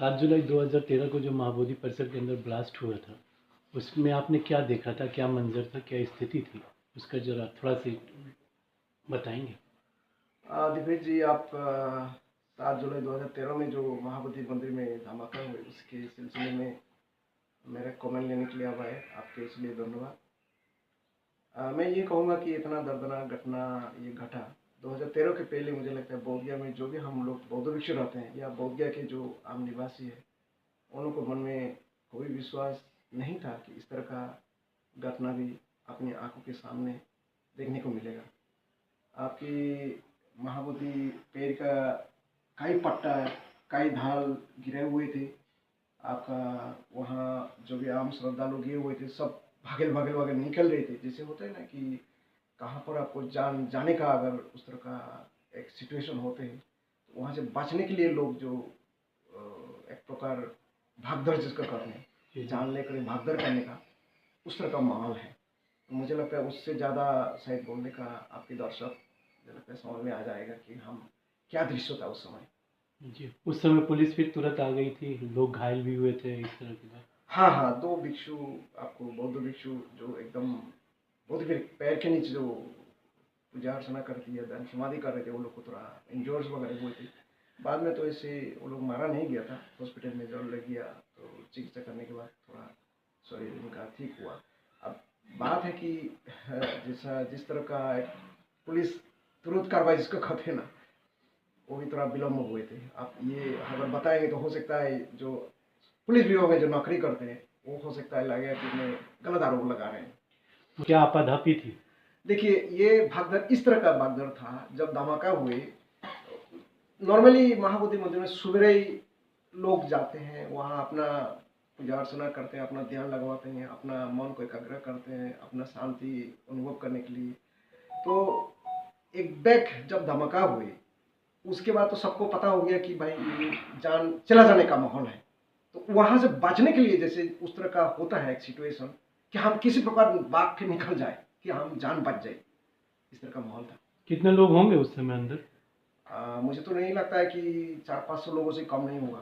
7 जुलाई 2013 को जो महाबोधि परिसर के अंदर ब्लास्ट हुआ था, उसमें आपने क्या देखा था, क्या मंजर था, क्या स्थिति थी, उसका जरा थोड़ा सी बताएंगे? दिग्विजय जी, आप 7 जुलाई 2013 में जो महाबोधि मंदिर में धमाका हुए उसके सिलसिले में मेरा कमेंट लेने के लिए आप आए, आपके इसलिए धन्यवाद। मैं ये कहूँगा कि इतना दर्दनाक घटना ये घटा 2013 के पहले। मुझे लगता है बोधगया में जो भी हम लोग बौद्ध भिक्षु रहते हैं या बोधगया के जो आम निवासी है, उन लोगों को मन में कोई विश्वास नहीं था कि इस तरह का घटना भी अपनी आंखों के सामने देखने को मिलेगा। आपकी महाबोधि पेड़ का कई पट्टा, कई ढाल गिरे हुए थे। आपका वहाँ जो भी आम श्रद्धालु गिरे हुए थे, सब भागल भागल भागल निकल रहे थे। जैसे होता है ना कि कहाँ पर आपको जाने का अगर उस तरह का एक सिचुएशन होते हैं, तो वहाँ से बचने के लिए लोग जो एक प्रकार भागदौड़ जिसका करते हैं, जान लेकर भागदौड़ करने का उस तरह का माहौल है। तो मुझे लगता है उससे ज़्यादा शायद बोलने का आपके दर्शक मुझे लगता है समझ में आ जाएगा कि हम क्या दृश्य था उस समय। जी, उस समय पुलिस फिर तुरंत आ गई थी, लोग घायल भी हुए थे, इस तरह की बात? हाँ हाँ, दो भिक्षु, आपको बौद्ध भिक्षु जो एकदम बौद्ध के पैर के नीचे जो पूजा अर्चना करती है, ध्यान समाधि कर रहे थे, वो लोग को थोड़ा इंजर्स वगैरह हुए थे। बाद में तो ऐसे वो लोग मारा नहीं गया था, हॉस्पिटल में जब लग गया तो चिकित्सा करने के बाद थोड़ा शरीर उनका ठीक हुआ। अब बात है कि जैसा जिस तरह का एक पुलिस तुरंत कार्रवाई जिसको कहते हैं ना, वो भी थोड़ा विलम्ब हुए थे। आप ये अगर बताएंगे तो हो सकता है जो पुलिस विभाग में जो नौकरी करते हैं वो हो सकता है लगेगा कि उन्हें गलत आरोप लगा रहे हैं। क्या आपाधापी थी? देखिए, ये भागदड़ इस तरह का भागदड़ था। जब धमाका हुए, नॉर्मली महाबोधि मंदिर में सुबह ही लोग जाते हैं, वहाँ अपना पूजा अर्चना करते हैं, अपना ध्यान लगवाते हैं, अपना मन को एकाग्र करते हैं, अपना शांति अनुभव करने के लिए। तो एक बैग जब धमाका हुए, उसके बाद तो सबको पता हो गया कि भाई ये जान चला जाने का माहौल है। तो वहां से बचने के लिए जैसे उस तरह का होता है एक सिचुएशन कि हम किसी प्रकार भाग के निकल जाए कि हम जान बच जाए, इस तरह का माहौल था। कितने लोग होंगे उस समय अंदर? मुझे तो नहीं लगता है कि 400-500 लोगों से कम नहीं होगा।